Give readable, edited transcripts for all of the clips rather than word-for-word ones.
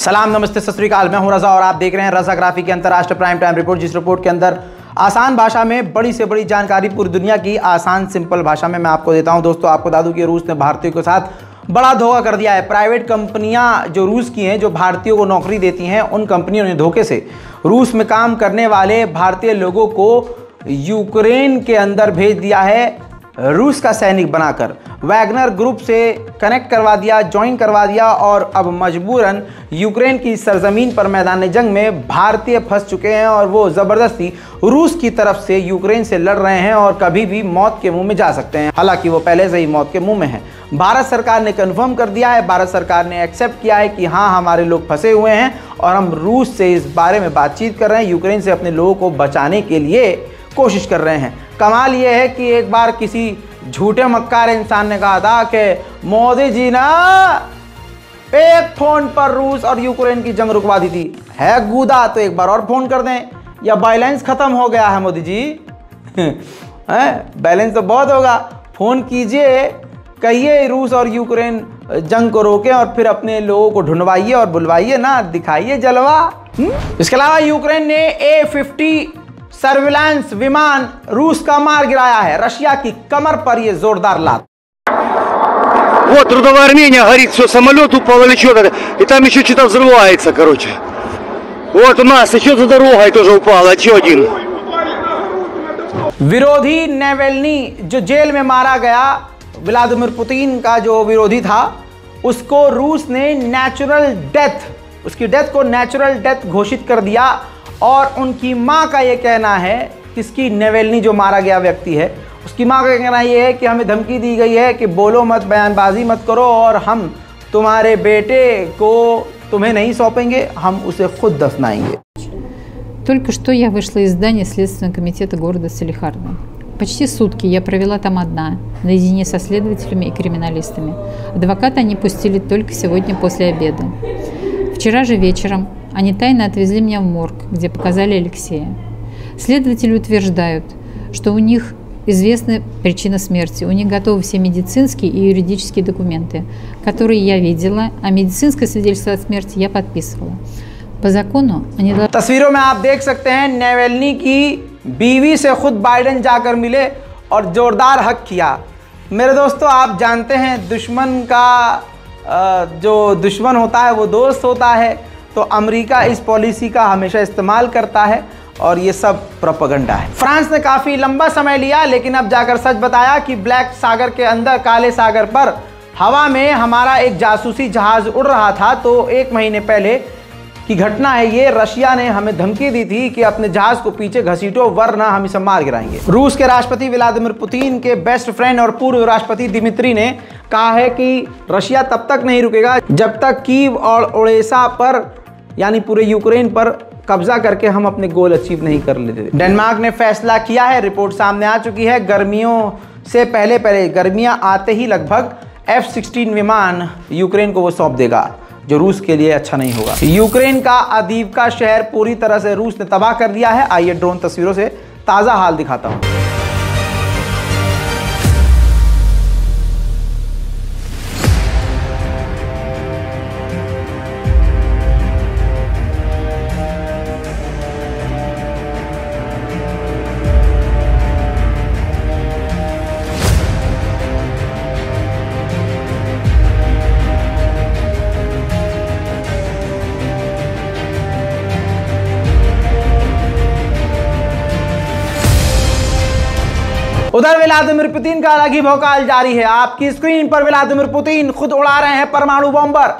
सलाम, नमस्ते, सत श्री अकाल। मैं हूं रजा और आप देख रहे हैं रजाग्राफी की अंतर्राष्ट्रीय प्राइम टाइम रिपोर्ट, जिस रिपोर्ट के अंदर आसान भाषा में बड़ी से बड़ी जानकारी पूरी दुनिया की आसान सिंपल भाषा में मैं आपको देता हूं। दोस्तों, आपको बता दूं कि रूस ने भारतीयों के साथ बड़ा धोखा कर दिया है। प्राइवेट कंपनियां जो रूस की हैं, जो भारतीयों को नौकरी देती हैं, उन कंपनियों ने धोखे से रूस में काम करने वाले भारतीय लोगों को यूक्रेन के अंदर भेज दिया है, रूस का सैनिक बनाकर वैगनर ग्रुप से कनेक्ट करवा दिया, ज्वाइन करवा दिया और अब मजबूरन यूक्रेन की सरजमीन पर मैदान जंग में भारतीय फंस चुके हैं और वो ज़बरदस्ती रूस की तरफ से यूक्रेन से लड़ रहे हैं और कभी भी मौत के मुंह में जा सकते हैं। हालांकि वो पहले से ही मौत के मुंह में हैं। भारत सरकार ने कंफर्म कर दिया है, भारत सरकार ने एक्सेप्ट किया है कि हाँ, हमारे लोग फंसे हुए हैं और हम रूस से इस बारे में बातचीत कर रहे हैं, यूक्रेन से अपने लोगों को बचाने के लिए कोशिश कर रहे हैं। कमाल ये है कि एक बार किसी झूठे मक्कार इंसान ने कहा था कि मोदी जी ना एक फोन पर रूस और यूक्रेन की जंग रुकवा दी थी। है गूदा तो एक बार और फोन कर दें, या बैलेंस खत्म हो गया है मोदी जी? बैलेंस तो बहुत होगा, फोन कीजिए, कहिए रूस और यूक्रेन जंग को रोकें और फिर अपने लोगों को ढूंढवाइए और बुलवाइए ना, दिखाइए जलवा। इसके अलावा यूक्रेन ने A-50 सर्विलांस विमान रूस का मार गिराया है। रशिया की कमर पर यह जोरदार लात। Вот трудовая Армения, горит все, самолет упал или что-то, и там еще что-то взрывается, короче. Вот у нас еще за дорогой тоже упало, еще один. विरोधी नेवेल्नी जो जेल में मारा गया, व्लादिमीर पुतिन का जो विरोधी था, उसको रूस ने नेचुरल डेथ, उसकी डेथ को नेचुरल डेथ घोषित कर दिया। और उनकी मां का यह कहना है, किसकी, नेवेल्नी जो मारा गया व्यक्ति है, उसकी मां का कहना यह है कि हमें धमकी दी गई है कि बोलो मत, बयानबाजी मत करो और हम तुम्हारे बेटे को तुम्हें नहीं सौंपेंगे, हम उसे खुद दफनाएंगे। Только что я вышла из здания Следственного комитета города Салехарда. Почти сутки я провела там одна, наедине со следователями и криминалистами. Адвоката они пустили только сегодня после обеда. Вчера же вечером они тайно отвезли меня в морг, где показали Алексея. Следователи утверждают, что у них известна причина смерти, у них готовы все медицинские и юридические документы, которые я видела, а медицинское свидетельство о смерти я подписывала. По закону они должны... तस्वीरों में आप देख सकते हैं, नेवेल्नी की बीवी से खुद बाइडेन जाकर मिले और जोरदार हक किया। मेरे दोस्तों, आप जानते हैं दुश्मन का जो दुश्मन होता है वो दोस्त होता है, तो अमेरिका इस पॉलिसी का हमेशा इस्तेमाल करता है और ये सब प्रोपेगेंडा है। फ्रांस ने काफ़ी लंबा समय लिया, लेकिन अब जाकर सच बताया कि ब्लैक सागर के अंदर, काले सागर पर हवा में हमारा एक जासूसी जहाज़ उड़ रहा था। तो एक महीने पहले की घटना है ये। रशिया ने हमें धमकी दी थी कि अपने जहाज़ को पीछे घसीटो वरना हम इसे मार गिराएंगे। रूस के राष्ट्रपति व्लादिमीर पुतिन के बेस्ट फ्रेंड और पूर्व राष्ट्रपति दिमित्री ने कहा है कि रशिया तब तक नहीं रुकेगा जब तक कीव और ओडेसा पर, यानी पूरे यूक्रेन पर कब्जा करके हम अपने गोल अचीव नहीं कर लेते। डेनमार्क ने फैसला किया है, रिपोर्ट सामने आ चुकी है, गर्मियों से पहले गर्मियां आते ही लगभग F-16 विमान यूक्रेन को वो सौंप देगा, जो रूस के लिए अच्छा नहीं होगा। यूक्रेन का अदीवका शहर पूरी तरह से रूस ने तबाह कर दिया है। आइए ड्रोन तस्वीरों से ताज़ा हाल दिखाता हूँ। उधर व्लादिमीर पुतिन का अलग ही भौकाल जारी है। आपकी स्क्रीन पर व्लादिमीर पुतिन खुद उड़ा रहे हैं परमाणु बॉम्बर।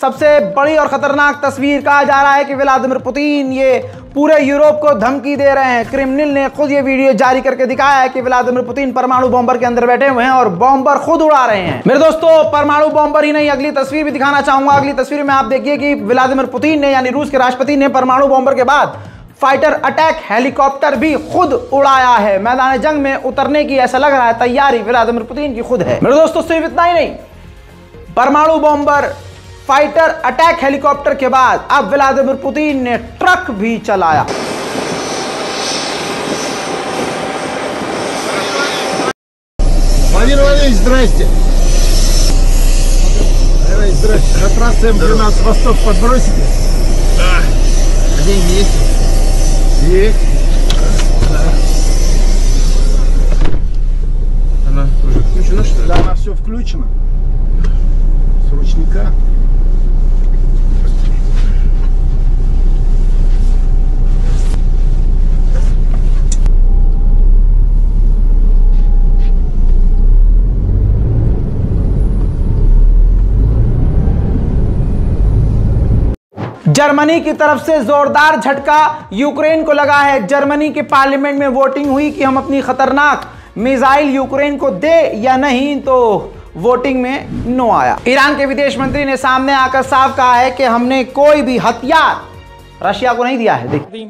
सबसे बड़ी और खतरनाक तस्वीर, कहा जा रहा है कि व्लादिमीर पुतिन ये पूरे यूरोप को धमकी दे रहे हैं। क्रेमलिन ने खुद ये वीडियो जारी करके दिखाया है कि व्लादिमीर पुतिन परमाणु बॉम्बर के अंदर बैठे हुए हैं और बॉम्बर खुद उड़ा रहे हैं। मेरे दोस्तों, परमाणु बॉम्बर ही नहीं, अगली तस्वीर भी दिखाना चाहूंगा। अगली तस्वीर में आप देखिए कि व्लादिमीर पुतिन ने, यानी रूस के राष्ट्रपति ने, परमाणु बॉम्बर के बाद फाइटर अटैक हेलीकॉप्टर भी खुद उड़ाया है। मैदान जंग में उतरने की, ऐसा लग रहा है, तैयारी व्लादिमीर पुतिन की खुद है। मेरे दोस्तों, सिर्फ इतना ही नहीं, परमाणु बॉम्बर, फाइटर अटैक हेलीकॉप्टर के बाद अब व्लादिमीर पुतिन ने ट्रक भी चलाया। Владимир Владимирович, здрасте. Здрасте. На трассе М12 Восток подбросите? Да. Деньги есть? Есть. Она уже включена, что ли? Да, она все включена. С ручника. जर्मनी की तरफ से जोरदार झटका यूक्रेन को लगा है। जर्मनी के पार्लियामेंट में वोटिंग हुई कि हम अपनी खतरनाक मिसाइल यूक्रेन को दे या नहीं, तो वोटिंग में नो आया। ईरान के विदेश मंत्री ने सामने आकर साफ कहा है कि हमने कोई भी हथियार रशिया को नहीं दिया है। देखिए,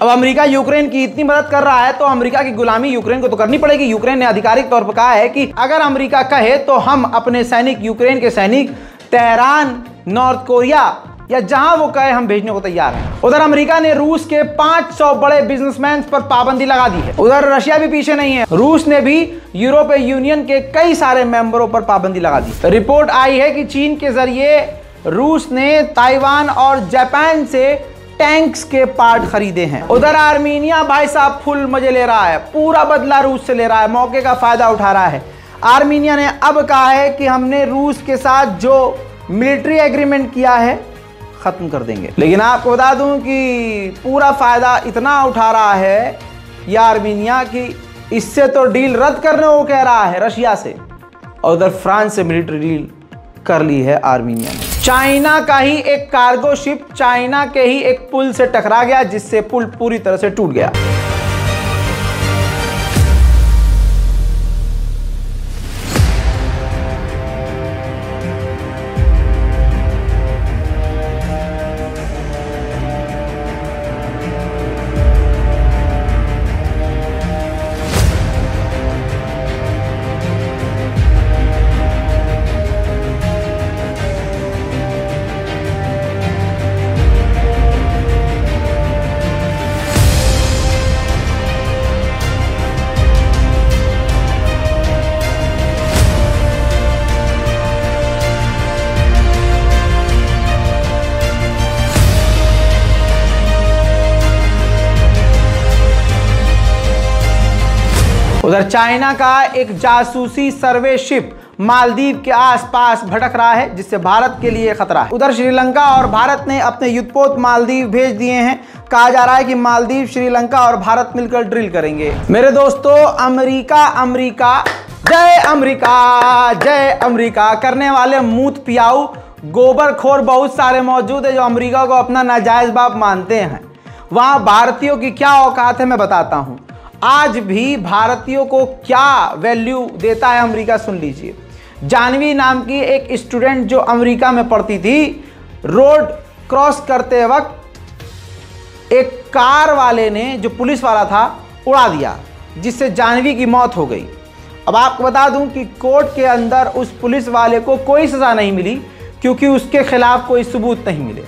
अब अमेरिका यूक्रेन की इतनी मदद कर रहा है तो अमेरिका की गुलामी यूक्रेन को तो करनी पड़ेगी। यूक्रेन ने आधिकारिक तौर पर कहा है कि अगर अमेरिका कहे तो हम अपने सैनिक, यूक्रेन के सैनिक तेहरान, नॉर्थ कोरिया या जहां वो कहे हम भेजने को तैयार हैं। उधर अमेरिका ने रूस के 500 बड़े बिजनेसमैन पर पाबंदी लगा दी है। उधर रशिया भी पीछे नहीं है, रूस ने भी यूरोपीय यूनियन के कई सारे मेंबरों पर पाबंदी लगा दी। रिपोर्ट आई है कि चीन के जरिए रूस ने ताइवान और जापान से टैंक्स के पार्ट खरीदे हैं। उधर आर्मीनिया भाई साहब फुल मजे ले रहा है, पूरा बदला रूस से ले रहा है, मौके का फायदा उठा रहा है। आर्मीनिया ने अब कहा है कि हमने रूस के साथ जो मिलिट्री एग्रीमेंट किया है खत्म कर देंगे। लेकिन आपको बता दूं कि पूरा फायदा इतना उठा रहा है यह आर्मीनिया कि इससे तो डील रद्द करने को कह रहा है रशिया से, और उधर फ्रांस से मिलिट्री डील कर ली है आर्मीनिया ने। चाइना का ही एक कार्गो शिप चाइना के ही एक पुल से टकरा गया, जिससे पुल पूरी तरह से टूट गया। उधर चाइना का एक जासूसी सर्वे शिप मालदीव के आसपास भटक रहा है, जिससे भारत के लिए खतरा है। उधर श्रीलंका और भारत ने अपने युद्धपोत मालदीव भेज दिए हैं। कहा जा रहा है कि मालदीव, श्रीलंका और भारत मिलकर ड्रिल करेंगे। मेरे दोस्तों, अमेरिका अमेरिका जय अमेरिका, जय अमेरिका करने वाले मूत पियाऊ गोबरखोर बहुत सारे मौजूद है जो अमेरिका को अपना नाजायज बाप मानते हैं। वहां भारतीयों की क्या औकात है मैं बताता हूं। आज भी भारतीयों को क्या वैल्यू देता है अमेरिका, सुन लीजिए। जानवी नाम की एक स्टूडेंट जो अमेरिका में पढ़ती थी, रोड क्रॉस करते वक्त एक कार वाले ने, जो पुलिस वाला था, उड़ा दिया, जिससे जानवी की मौत हो गई। अब आपको बता दूं कि कोर्ट के अंदर उस पुलिस वाले को कोई सज़ा नहीं मिली क्योंकि उसके खिलाफ कोई सबूत नहीं मिले।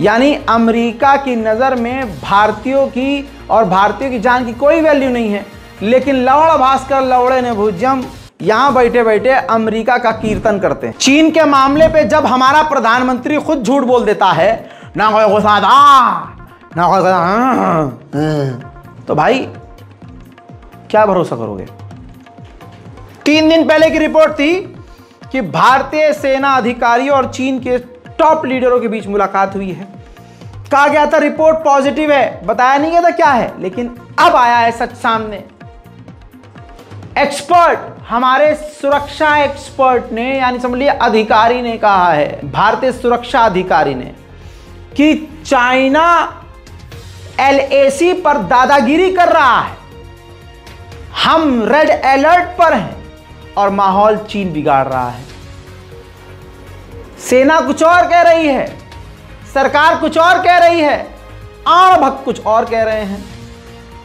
यानी अमेरिका की नज़र में भारतीयों की और भारतीयों की जान की कोई वैल्यू नहीं है। लेकिन लवड़ भास्कर लवड़े ने भुजम यहाँ बैठे बैठे अमेरिका का कीर्तन करते हैं। चीन के मामले पे जब हमारा प्रधानमंत्री खुद झूठ बोल देता है, ना कोई गुस्सा ना कोई, तो भाई क्या भरोसा करोगे। 3 दिन पहले की रिपोर्ट थी कि भारतीय सेना अधिकारियों और चीन के टॉप लीडरों के बीच मुलाकात हुई है। कहा गया था रिपोर्ट पॉजिटिव है, बताया नहीं गया था क्या है, लेकिन अब आया है सच सामने। एक्सपर्ट, हमारे सुरक्षा एक्सपर्ट ने, यानी समझ लिया अधिकारी ने कहा है, भारतीय सुरक्षा अधिकारी ने, कि चाइना LAC पर दादागिरी कर रहा है। हम रेड अलर्ट पर हैं और माहौल चीन बिगाड़ रहा है। सेना कुछ और कह रही है, सरकार कुछ और कह रही है, आम भक्त कुछ और कह रहे हैं।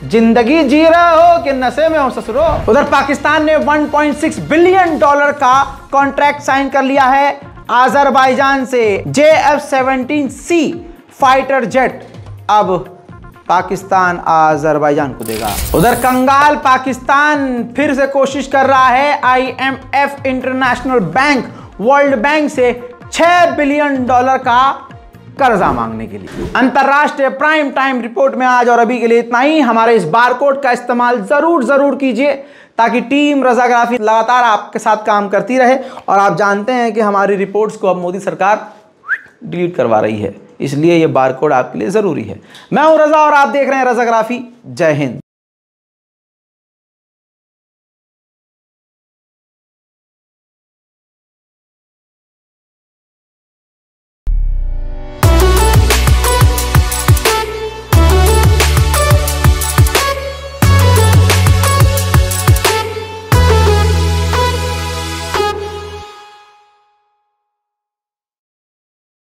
जिंदगी जी रहे हो कि नशे में हो ससुरो। उधर पाकिस्तान ने $1.6 बिलियन का कॉन्ट्रैक्ट साइन कर लिया है आज़रबाईजान से। JF-17C फाइटर जेट अब पाकिस्तान आज़रबाईजान को देगा। उधर कंगाल पाकिस्तान फिर से कोशिश कर रहा है IMF international bank, world bank से $6 बिलियन का कर्जा मांगने के लिए। अंतरराष्ट्रीय प्राइम टाइम रिपोर्ट में आज और अभी के लिए इतना ही। हमारे इस बारकोड का इस्तेमाल जरूर कीजिए ताकि टीम रजाग्राफी लगातार आपके साथ काम करती रहे। और आप जानते हैं कि हमारी रिपोर्ट्स को अब मोदी सरकार डिलीट करवा रही है, इसलिए यह बारकोड आपके लिए जरूरी है। मैं हूं रजा और आप देख रहे हैं रजाग्राफी। जय हिंद।